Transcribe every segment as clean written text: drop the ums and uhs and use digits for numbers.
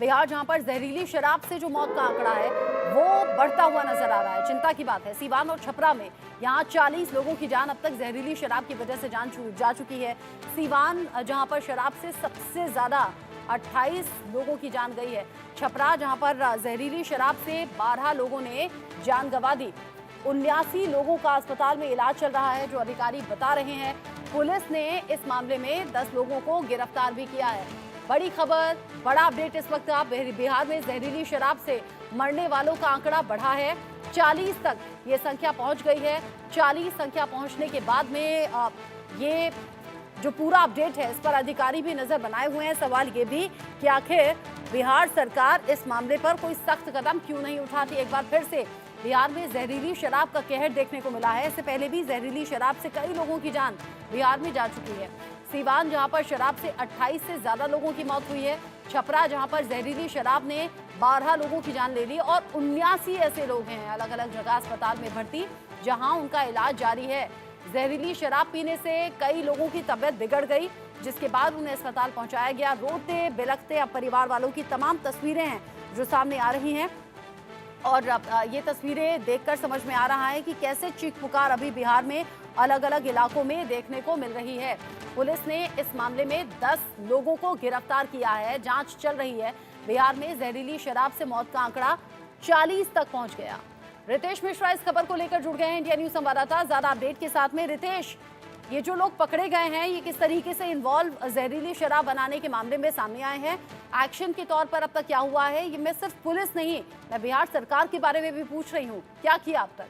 बिहार जहां पर जहरीली शराब से जो मौत का आंकड़ा है वो बढ़ता हुआ नजर आ रहा है। चिंता की बात है। सीवान और छपरा में यहां 40 लोगों की जान अब तक जहरीली शराब की वजह से जान जा चुकी है। सीवान जहां पर शराब से सबसे ज्यादा 28 लोगों की जान गई है। छपरा जहां पर जहरीली शराब से 12 लोगों ने जान गंवा दी। 79 लोगों का अस्पताल में इलाज चल रहा है, जो अधिकारी बता रहे हैं। पुलिस ने इस मामले में 10 लोगों को गिरफ्तार भी किया है। बड़ी खबर, बड़ा अपडेट इस वक्त का। बिहार में जहरीली शराब से मरने वालों का आंकड़ा बढ़ा है। 40 तक ये संख्या पहुंच गई है। 40 संख्या पहुंचने के बाद में ये जो पूरा अपडेट है इस पर अधिकारी भी नजर बनाए हुए हैं। सवाल ये भी कि आखिर बिहार सरकार इस मामले पर कोई सख्त कदम क्यों नहीं उठाती। एक बार फिर से बिहार में जहरीली शराब का कहर देखने को मिला है। इससे पहले भी जहरीली शराब से कई लोगों की जान बिहार में जा चुकी है। सीवान जहां पर शराब से 28 से ज्यादा लोगों की मौत हुई है। छपरा जहां पर जहरीली शराब ने 12 लोगों की जान ले ली और 79 ऐसे लोग हैं अलग अलग जगह अस्पताल में भर्ती, जहां उनका इलाज जारी है। जहरीली शराब पीने से कई लोगों की तबीयत बिगड़ गई, जिसके बाद उन्हें अस्पताल पहुंचाया गया। रोते बिलखते अब परिवार वालों की तमाम तस्वीरें हैं जो सामने आ रही हैं और ये तस्वीरें देखकर समझ में आ रहा है कि कैसे चीख पुकार अभी बिहार में अलग अलग इलाकों में देखने को मिल रही है। पुलिस ने इस मामले में 10 लोगों को गिरफ्तार किया है। जांच चल रही है। बिहार में जहरीली शराब से मौत का आंकड़ा 40 तक पहुंच गया। रितेश मिश्रा इस खबर को लेकर जुड़ गए हैं इंडिया न्यूज संवाददाता ज्यादा अपडेट के साथ में। रितेश, ये जो लोग पकड़े गए हैं ये किस तरीके से इन्वॉल्व जहरीली शराब बनाने के मामले में सामने आए हैं? एक्शन के तौर पर अब तक क्या हुआ है? ये मैं सिर्फ पुलिस नहीं, मैं बिहार सरकार के बारे में भी पूछ रही हूँ, क्या किया अब तक?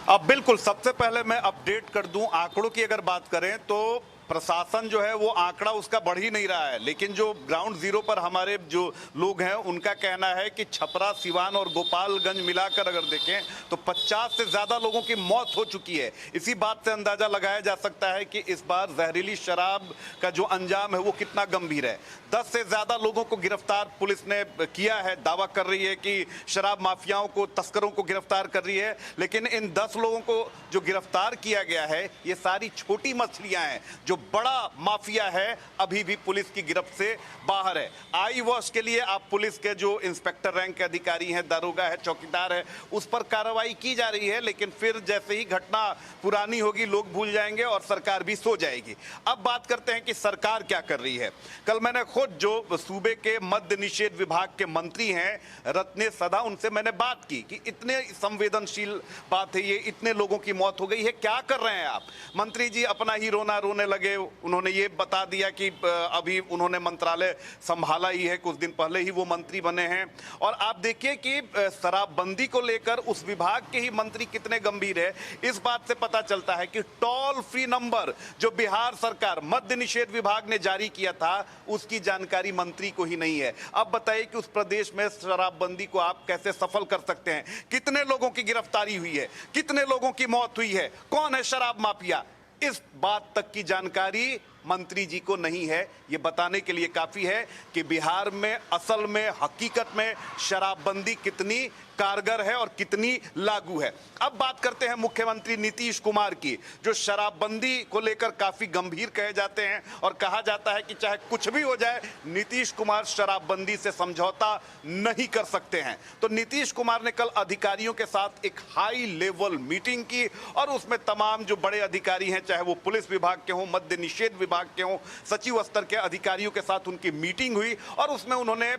अब बिल्कुल, सबसे पहले मैं अपडेट कर दूं, आंकड़ों की अगर बात करें तो प्रशासन जो है वो आंकड़ा उसका बढ़ ही नहीं रहा है, लेकिन जो ग्राउंड जीरो पर हमारे जो लोग हैं उनका कहना है कि छपरा, सिवान और गोपालगंज मिलाकर अगर देखें तो 50 से ज्यादा लोगों की मौत हो चुकी है। इसी बात से अंदाजा लगाया जा सकता है कि इस बार जहरीली शराब का जो अंजाम है वो कितना गंभीर है। 10 से ज्यादा लोगों को गिरफ्तार पुलिस ने किया है। दावा कर रही है कि शराब माफियाओं को, तस्करों को गिरफ्तार कर रही है, लेकिन इन 10 लोगों को जो गिरफ्तार किया गया है ये सारी छोटी मछलियां हैं। जो बड़ा माफिया है अभी भी पुलिस की गिरफ्त से बाहर है। आई वॉश के लिए आप पुलिस के जो इंस्पेक्टर रैंक के अधिकारी हैं, दारोगा है, चौकीदार है, उस पर कार्रवाई की जा रही है, लेकिन फिर जैसे ही घटना पुरानी होगी लोग भूल जाएंगे और सरकार भी सो जाएगी। अब बात करते हैं कि सरकार क्या कर रही है। कल मैंने खुद जो सूबे के मद्य निषेध विभाग के मंत्री हैं रत्नेश सदा, उनसे मैंने बात की कि इतने संवेदनशील बात है ये, इतने लोगों की मौत हो गई है, क्या कर रहे हैं आप? मंत्री जी अपना ही रोना रोने लगे। उन्होंने ये बता दिया कि अभी उन्होंने मंत्रालय संभाला ही है, कुछ दिन पहले ही वो मंत्री बने हैं। और आप देखिए कि शराबबंदी को लेकर उस विभाग के ही मंत्री कितने गंभीर है। इस बात से पता चलता है कि टोल फ्री नंबर जो बिहार सरकार मद्य निषेध विभाग ने जारी किया था उसकी जानकारी मंत्री को ही नहीं है। अब बताइए कि उस प्रदेश में शराबबंदी को आप कैसे सफल कर सकते हैं? कितने लोगों की गिरफ्तारी हुई है, कितने लोगों की मौत हुई है, कौन है शराब माफिया, इस बात तक की जानकारी मंत्री जी को नहीं है। ये बताने के लिए काफी है कि बिहार में असल में हकीकत में शराबबंदी कितनी कारगर है और कितनी लागू है। अब बात करते हैं मुख्यमंत्री नीतीश कुमार की, जो शराबबंदी को लेकर काफी गंभीर कहे जाते हैं और कहा जाता है कि चाहे कुछ भी हो जाए नीतीश कुमार शराबबंदी से समझौता नहीं कर सकते हैं। तो नीतीश कुमार ने कल अधिकारियों के साथ एक हाई लेवल मीटिंग की और उसमें तमाम जो बड़े अधिकारी हैं, चाहे वो पुलिस विभाग के हों, मद्य निषेध विभाग के हों, सचिव स्तर के अधिकारियों के साथ उनकी मीटिंग हुई और उसमें उन्होंने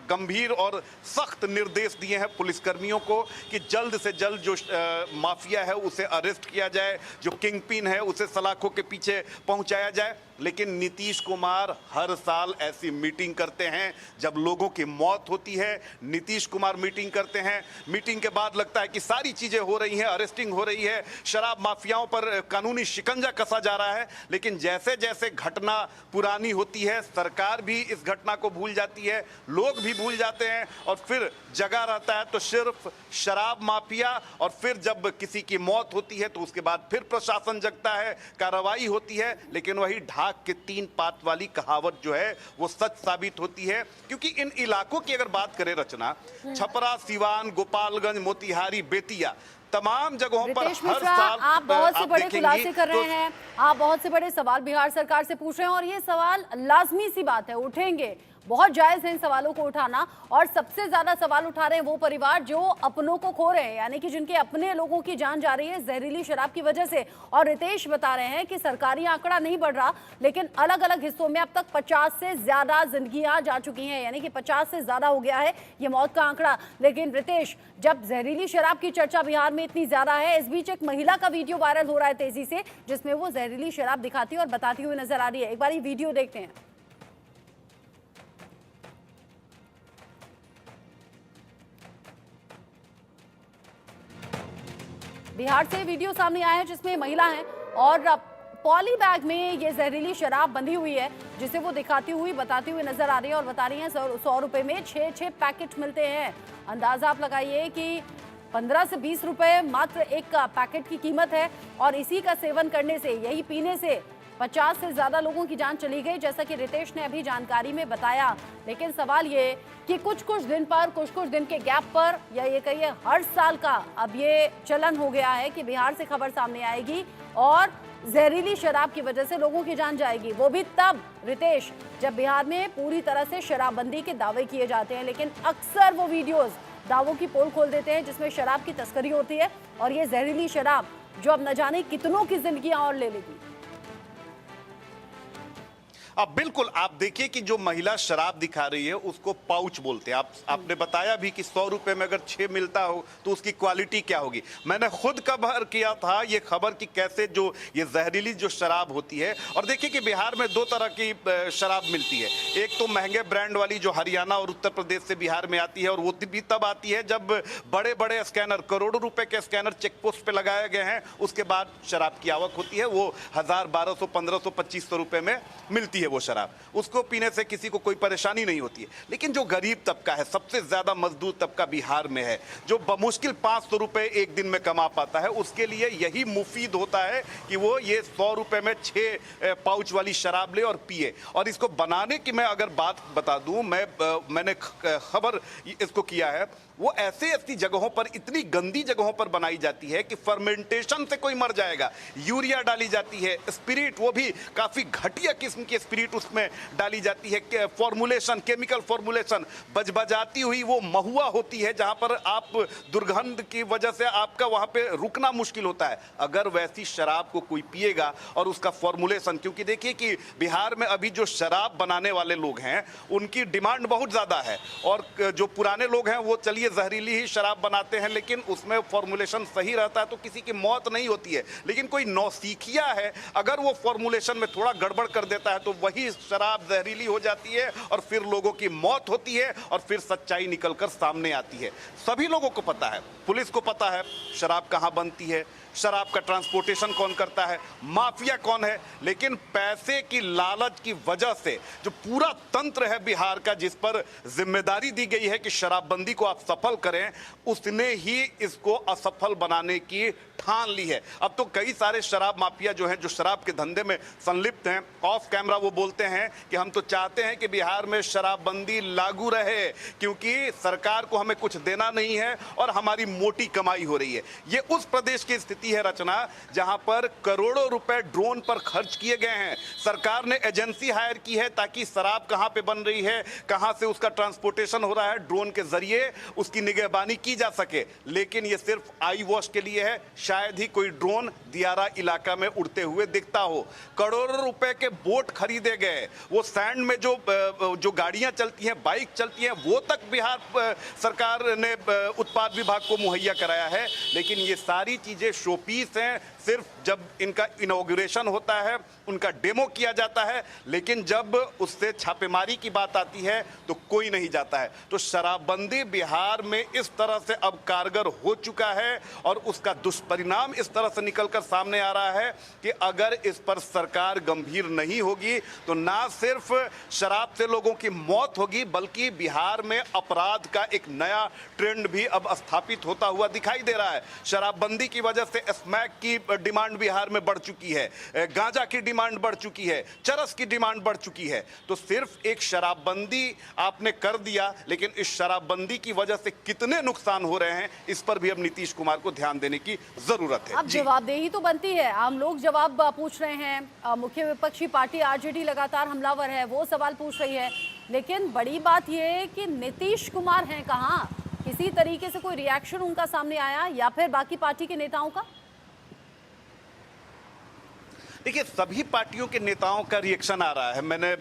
गंभीर और सख्त निर्देश दिए हैं पुलिस कर्मियों को कि जल्द से जल्द जो माफिया है उसे अरेस्ट किया जाए, जो किंग पिन है उसे सलाखों के पीछे पहुंचाया जाए। लेकिन नीतीश कुमार हर साल ऐसी मीटिंग करते हैं जब लोगों की मौत होती है। नीतीश कुमार मीटिंग करते हैं, मीटिंग के बाद लगता है कि सारी चीजें हो रही हैं, अरेस्टिंग हो रही है, शराब माफियाओं पर कानूनी शिकंजा कसा जा रहा है, लेकिन जैसे जैसे घटना पुरानी होती है सरकार भी इस घटना को भूल जाती है, लोग भी भूल जाते हैं और फिर जगा रहता है तो सिर्फ शराब माफिया। और फिर जब किसी की मौत होती है तो उसके बाद फिर प्रशासन जगता है, कार्रवाई होती है, लेकिन वही ढाक के 3 पात वाली कहावत जो है वो सच साबित होती है। क्योंकि इन इलाकों की अगर बात करें रचना, छपरा, सिवान, गोपालगंज, मोतिहारी, बेतिया, तमाम जगहों पर रितेश हर मिश्रा, साल आप बहुत से आप बड़े देखेंगी खुलासे कर रहे तो हैं, आप बहुत से बड़े सवाल बिहार सरकार से पूछ रहे हैं और ये सवाल लाजमी सी बात है, उठेंगे, बहुत जायज है इन सवालों को उठाना। और सबसे ज्यादा सवाल उठा रहे हैं वो परिवार जो अपनों को खो रहे हैं, यानी कि जिनके अपने लोगों की जान जा रही है जहरीली शराब की वजह से। और रितेश बता रहे हैं कि सरकारी आंकड़ा नहीं बढ़ रहा, लेकिन अलग अलग हिस्सों में अब तक 50 से ज्यादा जिंदगियां जा चुकी हैं, यानी कि 50 से ज्यादा हो गया है ये मौत का आंकड़ा। लेकिन रितेश, जब जहरीली शराब की चर्चा बिहार में इतनी ज्यादा है, इस बीच एक महिला का वीडियो वायरल हो रहा है तेजी से, जिसमें वो जहरीली शराब दिखाती और बताती हुई नजर आ रही है। एक बार ये वीडियो देखते हैं। बिहार से वीडियो सामने आया है जिसमें महिला है और पॉली बैग में ये जहरीली शराब बंधी हुई है, जिसे वो दिखाती हुई बताती हुई नजर आ रही है और बता रही है 100 रुपए में 6 पैकेट मिलते हैं। अंदाजा आप लगाइए कि 15 से 20 रुपए मात्र एक पैकेट की कीमत है और इसी का सेवन करने से, यही पीने से 50 से ज्यादा लोगों की जान चली गई, जैसा कि रितेश ने अभी जानकारी में बताया। लेकिन सवाल ये कि कुछ दिन पर, कुछ दिन के गैप पर, या ये कहिए हर साल का अब ये चलन हो गया है कि बिहार से खबर सामने आएगी और जहरीली शराब की वजह से लोगों की जान जाएगी। वो भी तब रितेश जब बिहार में पूरी तरह से शराबबंदी के दावे किए जाते हैं, लेकिन अक्सर वो वीडियोस दावों की पोल खोल देते हैं जिसमें शराब की तस्करी होती है और ये जहरीली शराब जो अब न जाने कितनों की जिंदगियां और ले लेगी। अब बिल्कुल आप देखिए कि जो महिला शराब दिखा रही है उसको पाउच बोलते हैं। आपने बताया भी कि 100 रुपए में अगर 6 मिलता हो तो उसकी क्वालिटी क्या होगी। मैंने खुद कवर किया था ये खबर कि कैसे जो ये जहरीली जो शराब होती है, और देखिए कि बिहार में 2 तरह की शराब मिलती है। एक तो महंगे ब्रांड वाली जो हरियाणा और उत्तर प्रदेश से बिहार में आती है, और वो भी तब आती है जब बड़े बड़े स्कैनर, करोड़ों रुपए के स्कैनर चेक पोस्ट पे लगाए गए हैं, उसके बाद शराब की आवक होती है। वो 1000, 1200, 1500, 2500 रुपए में मिलती है वो शराब। उसको पीने से किसी को कोई परेशानी नहीं होती है। लेकिन जो गरीब तबका है, सबसे ज्यादा मजदूर तबका बिहार में है, जो बमुश्किल 500 रुपए एक दिन में कमा पाता है, उसके लिए यही मुफीद होता है कि वो ये 100 रुपए में 6 पाउच वाली शराब ले और पिए। और इसको बनाने की मैं अगर बात बता दूं, मैंने खबर इसको किया है, वो ऐसी जगहों पर, इतनी गंदी जगहों पर बनाई जाती है कि फर्मेंटेशन से कोई मर जाएगा। यूरिया डाली जाती है, स्पिरिट, वो भी काफी घटिया किस्म की स्पिरिट उसमें डाली जाती है। फॉर्मुलेशन, केमिकल फॉर्मुलेशन, बजबजाती हुई वो महुआ होती है जहां पर आप दुर्गंध की वजह से आपका वहां पे रुकना मुश्किल होता है। अगर वैसी शराब को कोई पिएगा और उसका फॉर्मुलेशन, क्योंकि देखिए कि बिहार में अभी जो शराब बनाने वाले लोग हैं उनकी डिमांड बहुत ज्यादा है, और जो पुराने लोग हैं वो चलिए जहरीली ही शराब बनाते हैं, लेकिन उसमें फॉर्मुलेशन सही रहता है तो किसी की मौत नहीं होती है। लेकिन कोई नौसिखिया है, अगर वो फॉर्मुलेशन में थोड़ा गड़बड़ कर देता है तो वही शराब जहरीली हो जाती है और फिर लोगों की मौत होती है और फिर सच्चाई निकलकर सामने आती है। सभी लोगों को पता है, पुलिस को पता है शराब कहां बनती है, शराब का ट्रांसपोर्टेशन कौन करता है, माफिया कौन है। लेकिन पैसे की लालच की वजह से जो पूरा तंत्र है बिहार का, जिस पर जिम्मेदारी दी गई है कि शराबबंदी को आप सफल करें, उसने ही इसको असफल बनाने की ठान ली है। अब तो कई सारे शराब माफिया जो हैं, जो शराब के धंधे में संलिप्त हैं, ऑफ कैमरा वो बोलते हैं कि हम तो चाहते हैं कि बिहार में शराबबंदी लागू रहे, क्योंकि सरकार को हमें कुछ देना नहीं है और हमारी मोटी कमाई हो रही है। ये उस प्रदेश की स्थिति है रचना, जहां पर करोड़ों रुपए ड्रोन पर खर्च किए गए हैं। सरकार ने एजेंसी हायर की है ताकि शराब कहां पे बन रही है, कहां से उसका ट्रांसपोर्टेशन हो रहा है, ड्रोन के जरिए उसकी निगहबानी की जा सके। लेकिन ये सिर्फ आई वॉश के लिए है। शायद ही कोई ड्रोन दियारा इलाका में उड़ते हुए दिखता हो। करोड़ों रुपए के बोट खरीदे गए, वो सैंड में जो गाड़ियां चलती हैं, बाइक चलती हैं, वो तक बिहार सरकार ने उत्पाद विभाग को मुहैया कराया है। लेकिन ये सारी चीजें शोपीस हैं, सिर्फ जब इनका इनॉग्रेशन होता है, उनका डेमो किया जाता है, लेकिन जब उससे छापेमारी की बात आती है तो कोई नहीं जाता है। तो शराबबंदी बिहार में इस तरह से अब कारगर हो चुका है और उसका दुष्परिणाम इस तरह से निकलकर सामने आ रहा है कि अगर इस पर सरकार गंभीर नहीं होगी तो ना सिर्फ शराब से लोगों की मौत होगी, बल्कि बिहार में अपराध का एक नया ट्रेंड भी अब स्थापित होता हुआ दिखाई दे रहा है। शराबबंदी की वजह से स्मैक की डिमांड बिहार में बढ़ चुकी है, गांजा की डिमांड बढ़ चुकी है, चरस की डिमांड बढ़ चुकी है। तो सिर्फ एक शराबबंदी आपने कर दिया, लेकिन इस शराबबंदी की वजह से कितने नुकसान हो रहे हैं, इस पर भी अब नीतीश कुमार को ध्यान देने की जरूरत है। अब जवाबदेही तो बनती है, आम लोग जवाब पूछ रहे हैं, मुख्य विपक्षी पार्टी आरजेडी लगातार हमलावर है, वो सवाल पूछ रही है, लेकिन बड़ी बात यह है कि नीतीश कुमार हैं कहाँ? किसी तरीके से कोई रिएक्शन उनका सामने आया या फिर बाकी पार्टी के नेताओं का? देखिए, सभी पार्टियों के नेताओं का रिएक्शन आ रहा है। मैंने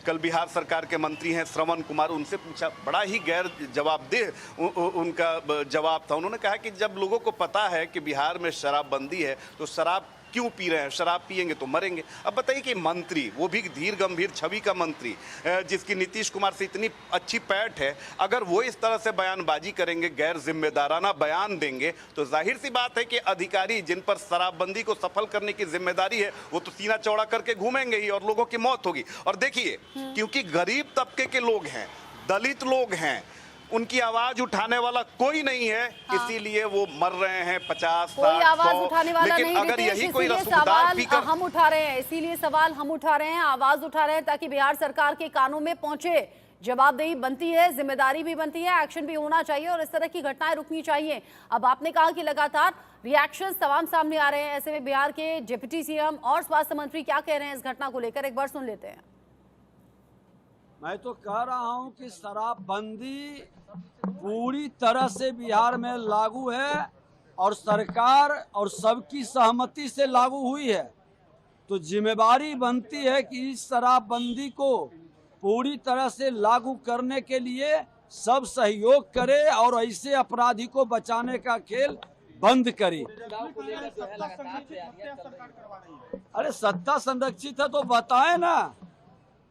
कल बिहार सरकार के मंत्री हैं श्रवण कुमार, उनसे पूछा, बड़ा ही गैर जवाबदेह उनका जवाब था। उन्होंने कहा कि जब लोगों को पता है कि बिहार में शराबबंदी है तो शराब क्यों पी रहे हैं, शराब पिएंगे तो मरेंगे। अब बताइए कि मंत्री, वो भी धीर गंभीर छवि का मंत्री, जिसकी नीतीश कुमार से इतनी अच्छी पैठ है, अगर वो इस तरह से बयानबाजी करेंगे, गैर जिम्मेदाराना बयान देंगे, तो जाहिर सी बात है कि अधिकारी जिन पर शराबबंदी को सफल करने की जिम्मेदारी है, वो तो सीना चौड़ा करके घूमेंगे ही और लोगों की मौत होगी। और देखिए, क्योंकि गरीब तबके के लोग हैं, दलित लोग हैं, उनकी आवाज उठाने वाला कोई नहीं है, इसीलिए वो मर रहे हैं 50, 60, 100। कोई आवाज उठाने वाला नहीं, अगर यही कोई सवाल हम उठा रहे हैं, इसीलिए सवाल हम उठा रहे हैं, आवाज उठा रहे हैं, ताकि बिहार सरकार के कानों में पहुंचे। जवाबदेही बनती है, जिम्मेदारी भी बनती है, एक्शन भी होना चाहिए और इस तरह की घटनाएं रुकनी चाहिए। अब आपने कहा कि लगातार रिएक्शन तमाम सामने आ रहे हैं, ऐसे में बिहार के डिप्टी सीएम और स्वास्थ्य मंत्री क्या कह रहे हैं इस घटना को लेकर, एक बार सुन लेते हैं। मैं तो कह रहा हूं कि शराबबंदी पूरी तरह से बिहार में लागू है और सरकार और सबकी सहमति से लागू हुई है। तो जिम्मेदारी बनती है कि इस शराबबंदी को पूरी तरह से लागू करने के लिए सब सहयोग करे और ऐसे अपराधी को बचाने का खेल बंद करे। अरे सत्ता संरक्षित है तो बताए ना,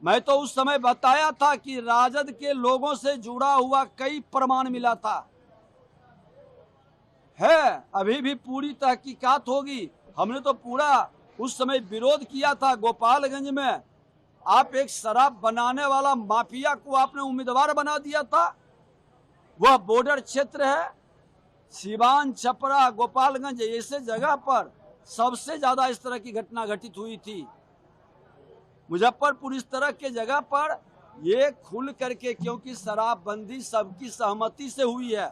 मैं तो उस समय बताया था कि राजद के लोगों से जुड़ा हुआ कई प्रमाण मिला था, है अभी भी पूरी तहकीकात होगी। हमने तो पूरा उस समय विरोध किया था। गोपालगंज में आप एक शराब बनाने वाला माफिया को आपने उम्मीदवार बना दिया था, वह बॉर्डर क्षेत्र है। सिवान, छपरा, गोपालगंज ऐसे जगह पर सबसे ज्यादा इस तरह की घटना घटित हुई थी। मुजफ्फरपुर इस तरह के जगह पर ये खुल करके, क्योंकि शराबबंदी सबकी सहमति से हुई है,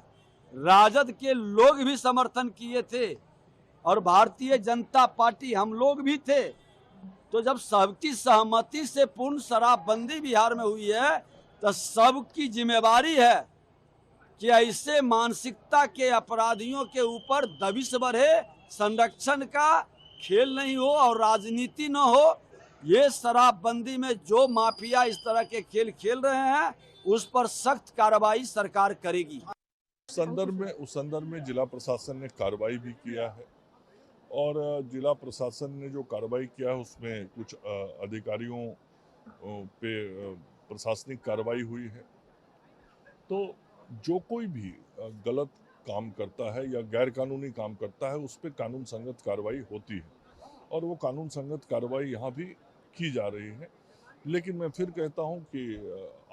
राजद के लोग भी समर्थन किए थे और भारतीय जनता पार्टी हम लोग भी थे। तो जब सबकी सहमति से पूर्ण शराबबंदी बिहार में हुई है तो सबकी जिम्मेदारी है कि ऐसे मानसिकता के अपराधियों के ऊपर दबिश बढ़े, संरक्षण का खेल नहीं हो और राजनीति न हो। ये शराबबंदी में जो माफिया इस तरह के खेल खेल रहे हैं उस पर सख्त कार्रवाई सरकार करेगी। उस संदर्भ में जिला प्रशासन ने कार्रवाई भी किया है और जिला प्रशासन ने जो कार्रवाई किया है उसमें कुछ अधिकारियों पे प्रशासनिक कार्रवाई हुई है। तो जो कोई भी गलत काम करता है या गैर कानूनी काम करता है उस पर कानून संगत कार्रवाई होती है और वो कानून संगत कार्रवाई यहाँ भी की जा रही है। लेकिन मैं फिर कहता हूँ कि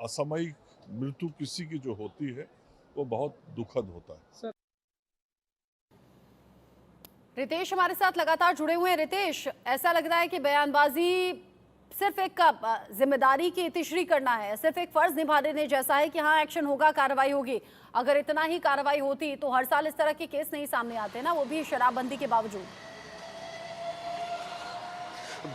असामयिक मृत्यु किसी की जो होती है वो बहुत दुखद होता है। रितेश हमारे साथ लगातार जुड़े हुए हैं। रितेश, ऐसा लग रहा है कि बयानबाजी सिर्फ एक जिम्मेदारी की इतिश्री करना है, सिर्फ एक फर्ज निभाने जैसा है कि हाँ एक्शन होगा, कार्रवाई होगी। अगर इतना ही कार्रवाई होती तो हर साल इस तरह के केस नहीं सामने आते ना, वो भी शराबबंदी के बावजूद।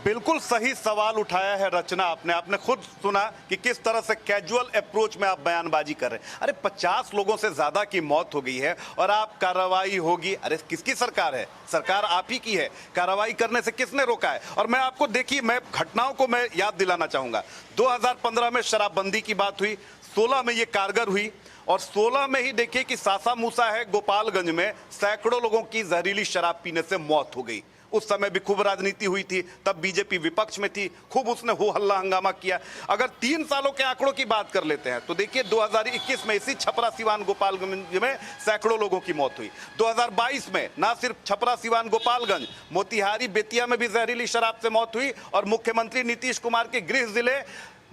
बिल्कुल सही सवाल उठाया है रचना, आपने खुद सुना कि किस तरह से कैजुअल अप्रोच में आप बयानबाजी कर रहे हैं। अरे 50 लोगों से ज्यादा की मौत हो गई है और आप कार्रवाई होगी। अरे किसकी सरकार है? सरकार आप ही की है। कार्रवाई करने से किसने रोका है? और मैं आपको देखिए, मैं घटनाओं को मैं याद दिलाना चाहूंगा। 2015 में शराबबंदी की बात हुई, 16 में ये कारगर हुई और 16 में ही देखिए कि सासा मूसा है गोपालगंज में सैकड़ों लोगों की जहरीली शराब पीने से मौत हो गई। उस समय भी खूब राजनीति हुई थी, तब बीजेपी विपक्ष में थी, खूब उसने हो हल्ला हंगामा किया। अगर 3 सालों के आंकड़ों की बात कर लेते हैं तो देखिए 2021 में इसी छपरा सिवान गोपालगंज में सैकड़ों लोगों की मौत हुई। 2022 में ना सिर्फ छपरा सिवान गोपालगंज, मोतिहारी बेतिया में भी जहरीली शराब से मौत हुई और मुख्यमंत्री नीतीश कुमार के गृह जिले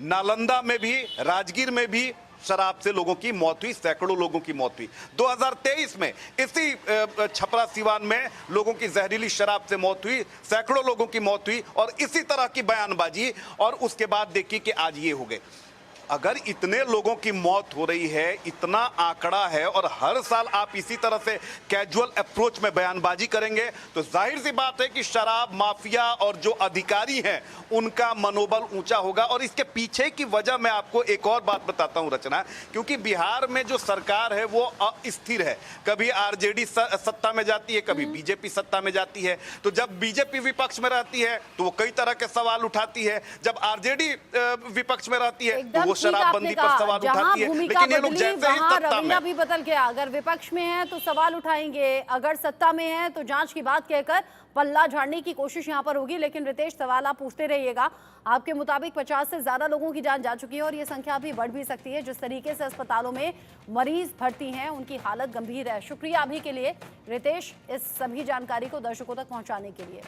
नालंदा में भी, राजगीर में भी शराब से लोगों की मौत हुई, सैकड़ों लोगों की मौत हुई। 2023 में इसी छपरा सीवान में लोगों की जहरीली शराब से मौत हुई, सैकड़ों लोगों की मौत हुई और इसी तरह की बयानबाजी, और उसके बाद देखिए कि आज ये हो गए। अगर इतने लोगों की मौत हो रही है, इतना आंकड़ा है, और हर साल आप इसी तरह से कैजुअल अप्रोच में बयानबाजी करेंगे तो जाहिर सी बात है कि शराब माफिया और जो अधिकारी हैं उनका मनोबल ऊंचा होगा। और इसके पीछे की वजह मैं आपको एक और बात बताता हूं रचना, क्योंकि बिहार में जो सरकार है वो अस्थिर है। कभी आरजेडी सत्ता में जाती है, कभी बीजेपी सत्ता में जाती है। तो जब बीजेपी विपक्ष में रहती है तो वो कई तरह के सवाल उठाती है, जब आरजेडी विपक्ष में रहती है तो वो शराबबंदी पर सवाल उठाती है। लेकिन ये लोग जैसे ही सत्ता में, भी बदल गया। अगर विपक्ष में है तो सवाल उठाएंगे, अगर सत्ता में है तो जांच की बात कहकर पल्ला झाड़ने की कोशिश यहां पर होगी। लेकिन रितेश, सवाल आप पूछते रहिएगा। आपके मुताबिक 50 से ज्यादा लोगों की जान जा चुकी है और ये संख्या अभी बढ़ भी सकती है। जिस तरीके से अस्पतालों में मरीज भर्ती हैं, उनकी हालत गंभीर है। शुक्रिया अभी के लिए रितेश, इस सभी जानकारी को दर्शकों तक पहुंचाने के लिए।